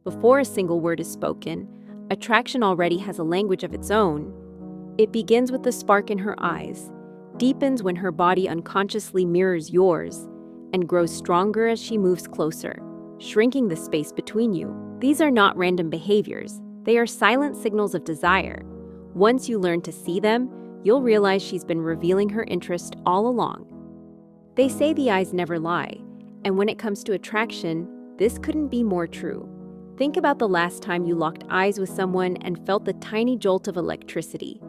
Before a single word is spoken, attraction already has a language of its own. It begins with the spark in her eyes, deepens when her body unconsciously mirrors yours, and grows stronger as she moves closer, shrinking the space between you. These are not random behaviors. They are silent signals of desire. Once you learn to see them, you'll realize she's been revealing her interest all along. They say the eyes never lie, and when it comes to attraction, this couldn't be more true. Think about the last time you locked eyes with someone and felt the tiny jolt of electricity.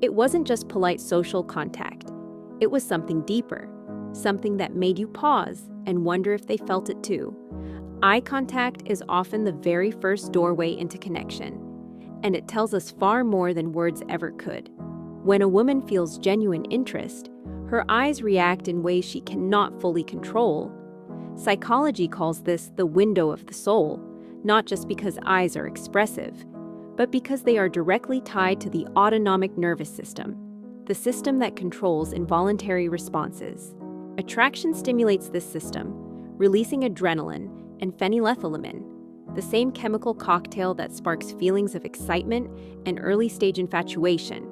It wasn't just polite social contact. It was something deeper, something that made you pause and wonder if they felt it too. Eye contact is often the very first doorway into connection, and it tells us far more than words ever could. When a woman feels genuine interest, her eyes react in ways she cannot fully control. Psychology calls this the window of the soul, not just because eyes are expressive, but because they are directly tied to the autonomic nervous system, the system that controls involuntary responses. Attraction stimulates this system, releasing adrenaline and phenylethylamine, the same chemical cocktail that sparks feelings of excitement and early-stage infatuation.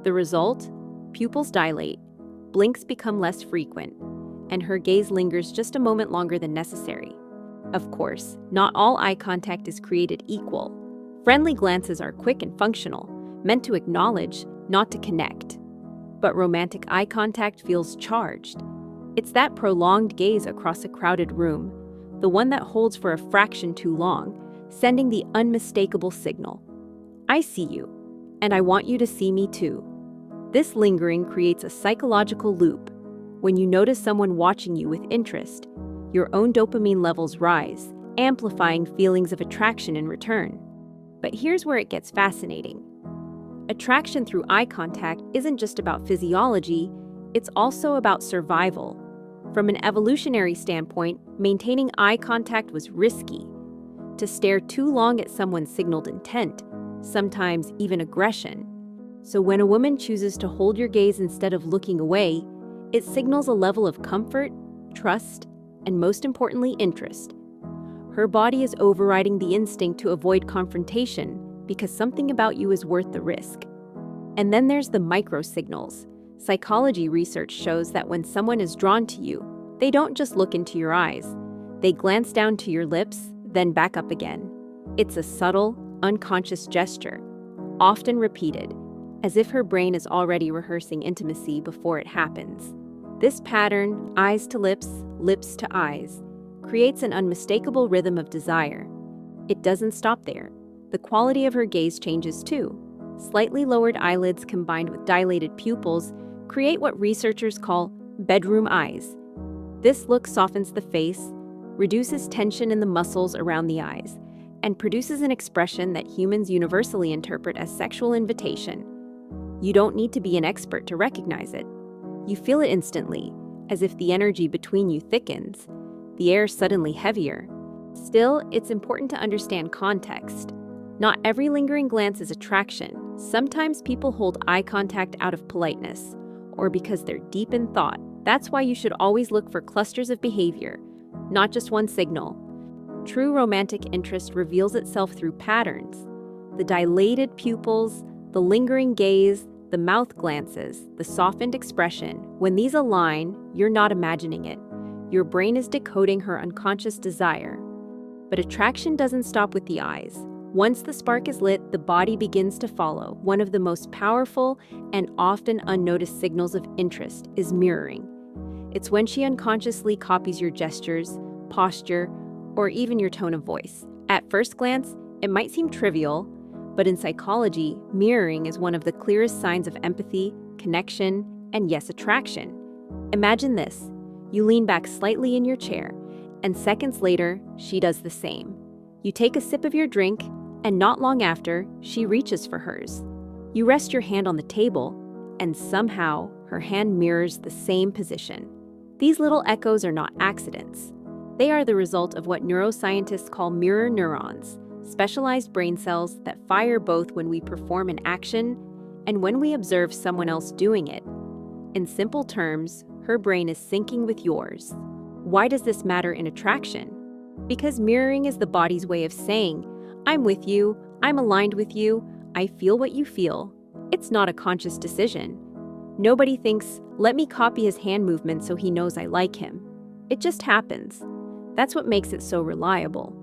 The result? Pupils dilate, blinks become less frequent, and her gaze lingers just a moment longer than necessary. Of course, not all eye contact is created equal. Friendly glances are quick and functional, meant to acknowledge, not to connect. But romantic eye contact feels charged. It's that prolonged gaze across a crowded room, the one that holds for a fraction too long, sending the unmistakable signal. I see you, and I want you to see me too. This lingering creates a psychological loop. When you notice someone watching you with interest, your own dopamine levels rise, amplifying feelings of attraction in return. But here's where it gets fascinating. Attraction through eye contact isn't just about physiology, it's also about survival. From an evolutionary standpoint, maintaining eye contact was risky. To stare too long at someone signaled intent, sometimes even aggression. So when a woman chooses to hold your gaze instead of looking away, it signals a level of comfort, trust, and most importantly, interest. Her body is overriding the instinct to avoid confrontation because something about you is worth the risk. And then there's the micro-signals. Psychology research shows that when someone is drawn to you, they don't just look into your eyes. They glance down to your lips, then back up again. It's a subtle, unconscious gesture, often repeated, as if her brain is already rehearsing intimacy before it happens. This pattern, eyes to lips, lips to eyes, creates an unmistakable rhythm of desire. It doesn't stop there. The quality of her gaze changes too. Slightly lowered eyelids combined with dilated pupils create what researchers call bedroom eyes. This look softens the face, reduces tension in the muscles around the eyes, and produces an expression that humans universally interpret as sexual invitation. You don't need to be an expert to recognize it. You feel it instantly, as if the energy between you thickens, the air suddenly heavier. Still, it's important to understand context. Not every lingering glance is attraction. Sometimes people hold eye contact out of politeness, or because they're deep in thought. That's why you should always look for clusters of behavior, not just one signal. True romantic interest reveals itself through patterns. The dilated pupils, the lingering gaze, the mouth glances, the softened expression. When these align, you're not imagining it. Your brain is decoding her unconscious desire. But attraction doesn't stop with the eyes. Once the spark is lit, the body begins to follow. One of the most powerful and often unnoticed signals of interest is mirroring. It's when she unconsciously copies your gestures, posture, or even your tone of voice. At first glance, it might seem trivial, but in psychology, mirroring is one of the clearest signs of empathy, connection, and yes, attraction. Imagine this. You lean back slightly in your chair, and seconds later, she does the same. You take a sip of your drink, and not long after, she reaches for hers. You rest your hand on the table, and somehow, her hand mirrors the same position. These little echoes are not accidents. They are the result of what neuroscientists call mirror neurons, specialized brain cells that fire both when we perform an action and when we observe someone else doing it. In simple terms, her brain is syncing with yours. Why does this matter in attraction? Because mirroring is the body's way of saying, I'm with you, I'm aligned with you, I feel what you feel. It's not a conscious decision. Nobody thinks, let me copy his hand movements so he knows I like him. It just happens. That's what makes it so reliable.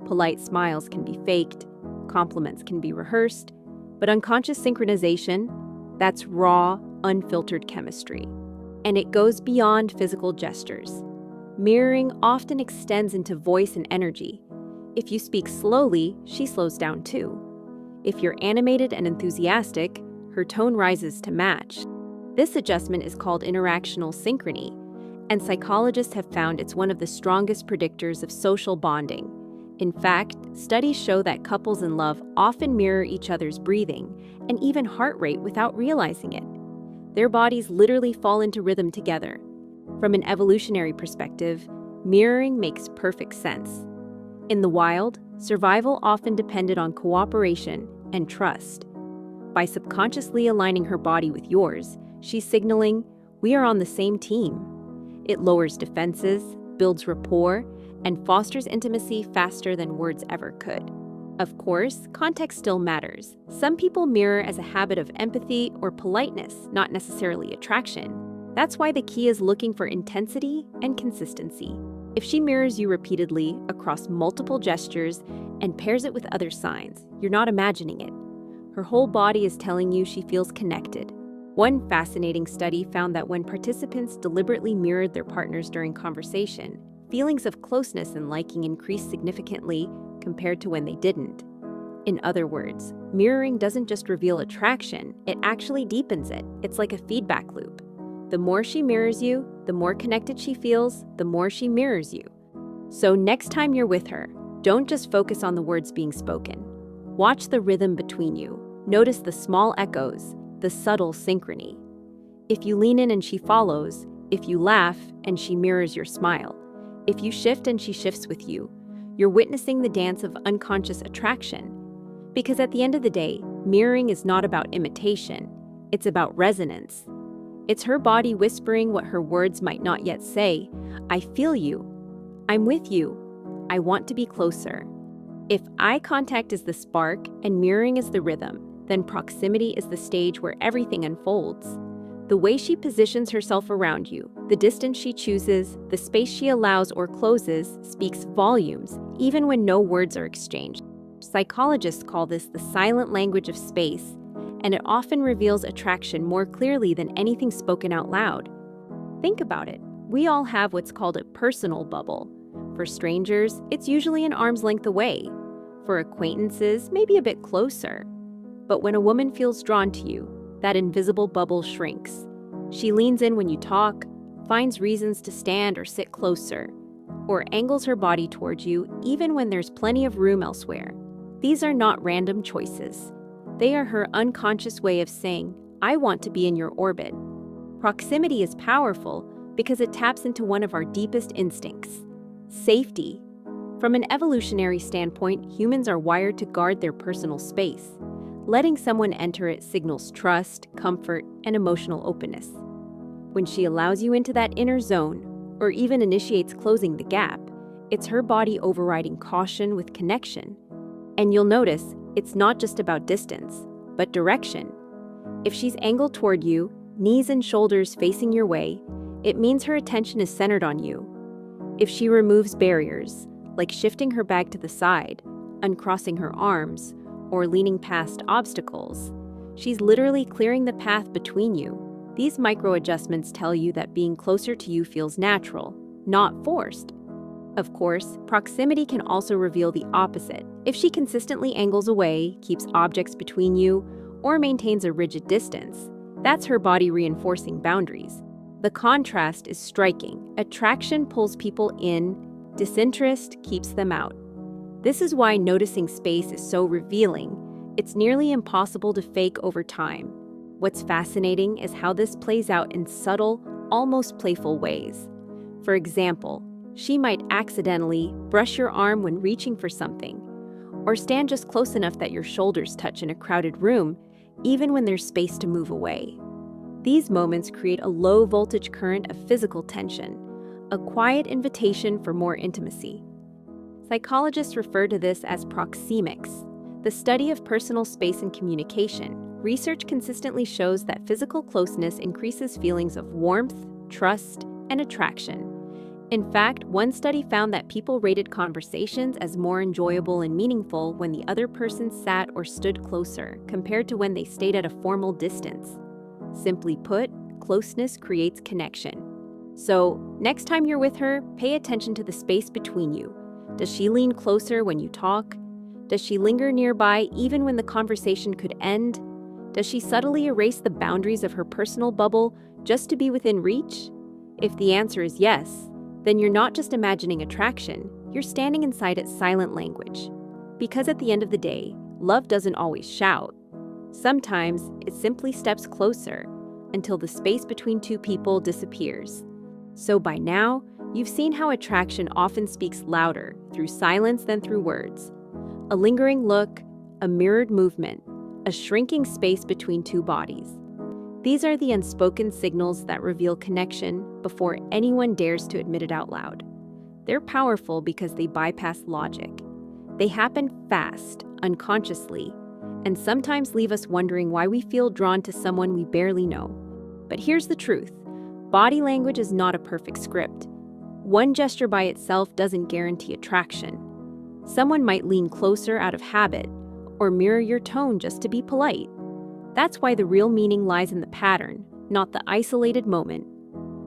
Polite smiles can be faked, compliments can be rehearsed, but unconscious synchronization, that's raw, unfiltered chemistry. And it goes beyond physical gestures. Mirroring often extends into voice and energy. If you speak slowly, she slows down too. If you're animated and enthusiastic, her tone rises to match. This adjustment is called interactional synchrony, and psychologists have found it's one of the strongest predictors of social bonding. In fact, studies show that couples in love often mirror each other's breathing and even heart rate without realizing it. Their bodies literally fall into rhythm together. From an evolutionary perspective, mirroring makes perfect sense. In the wild, survival often depended on cooperation and trust. By subconsciously aligning her body with yours, she's signaling, we are on the same team. It lowers defenses, builds rapport, and fosters intimacy faster than words ever could. Of course, context still matters. Some people mirror as a habit of empathy or politeness, not necessarily attraction. That's why the key is looking for intensity and consistency. If she mirrors you repeatedly across multiple gestures and pairs it with other signs, you're not imagining it. Her whole body is telling you she feels connected. One fascinating study found that when participants deliberately mirrored their partners during conversation, feelings of closeness and liking increased significantly compared to when they didn't. In other words, mirroring doesn't just reveal attraction, it actually deepens it. It's like a feedback loop. The more she mirrors you, the more connected she feels, the more she mirrors you. So next time you're with her, don't just focus on the words being spoken. Watch the rhythm between you. Notice the small echoes, the subtle synchrony. If you lean in and she follows, if you laugh and she mirrors your smile, if you shift and she shifts with you, you're witnessing the dance of unconscious attraction. Because at the end of the day, mirroring is not about imitation, it's about resonance. It's her body whispering what her words might not yet say. I feel you. I'm with you. I want to be closer. If eye contact is the spark and mirroring is the rhythm, then proximity is the stage where everything unfolds. The way she positions herself around you, the distance she chooses, the space she allows or closes speaks volumes, even when no words are exchanged. Psychologists call this the silent language of space, and it often reveals attraction more clearly than anything spoken out loud. Think about it. We all have what's called a personal bubble. For strangers, it's usually an arm's length away. For acquaintances, maybe a bit closer. But when a woman feels drawn to you, that invisible bubble shrinks. She leans in when you talk, finds reasons to stand or sit closer, or angles her body towards you even when there's plenty of room elsewhere. These are not random choices. They are her unconscious way of saying, I want to be in your orbit. Proximity is powerful because it taps into one of our deepest instincts, safety. From an evolutionary standpoint, humans are wired to guard their personal space. Letting someone enter it signals trust, comfort, and emotional openness. When she allows you into that inner zone, or even initiates closing the gap, it's her body overriding caution with connection. And you'll notice, it's not just about distance, but direction. If she's angled toward you, knees and shoulders facing your way, it means her attention is centered on you. If she removes barriers, like shifting her bag to the side, uncrossing her arms, or leaning past obstacles, she's literally clearing the path between you. These micro-adjustments tell you that being closer to you feels natural, not forced. Of course, proximity can also reveal the opposite. If she consistently angles away, keeps objects between you, or maintains a rigid distance, that's her body reinforcing boundaries. The contrast is striking. Attraction pulls people in, disinterest keeps them out. This is why noticing space is so revealing. It's nearly impossible to fake over time. What's fascinating is how this plays out in subtle, almost playful ways. For example, she might accidentally brush your arm when reaching for something, or stand just close enough that your shoulders touch in a crowded room, even when there's space to move away. These moments create a low-voltage current of physical tension, a quiet invitation for more intimacy. Psychologists refer to this as proxemics, the study of personal space and communication. Research consistently shows that physical closeness increases feelings of warmth, trust, and attraction. In fact, one study found that people rated conversations as more enjoyable and meaningful when the other person sat or stood closer, compared to when they stayed at a formal distance. Simply put, closeness creates connection. So, next time you're with her, pay attention to the space between you. Does she lean closer when you talk? Does she linger nearby even when the conversation could end? Does she subtly erase the boundaries of her personal bubble just to be within reach? If the answer is yes, then you're not just imagining attraction, you're standing inside its silent language. Because at the end of the day, love doesn't always shout. Sometimes it simply steps closer until the space between two people disappears. So by now, you've seen how attraction often speaks louder through silence than through words. A lingering look, a mirrored movement, a shrinking space between two bodies. These are the unspoken signals that reveal connection before anyone dares to admit it out loud. They're powerful because they bypass logic. They happen fast, unconsciously, and sometimes leave us wondering why we feel drawn to someone we barely know. But here's the truth. Body language is not a perfect script. One gesture by itself doesn't guarantee attraction. Someone might lean closer out of habit, or mirror your tone just to be polite. That's why the real meaning lies in the pattern, not the isolated moment.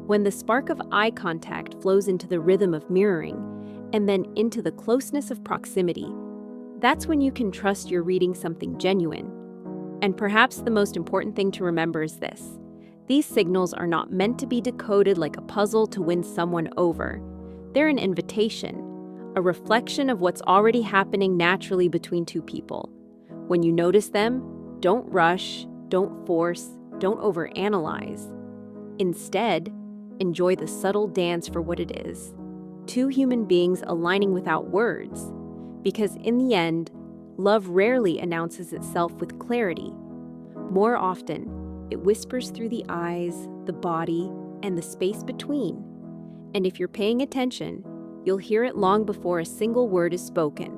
When the spark of eye contact flows into the rhythm of mirroring, and then into the closeness of proximity, that's when you can trust you're reading something genuine. And perhaps the most important thing to remember is this. These signals are not meant to be decoded like a puzzle to win someone over. They're an invitation, a reflection of what's already happening naturally between two people. When you notice them, don't rush, don't force, don't overanalyze. Instead, enjoy the subtle dance for what it is. Two human beings aligning without words. Because in the end, love rarely announces itself with clarity. More often, it whispers through the eyes, the body, and the space between. And if you're paying attention, you'll hear it long before a single word is spoken.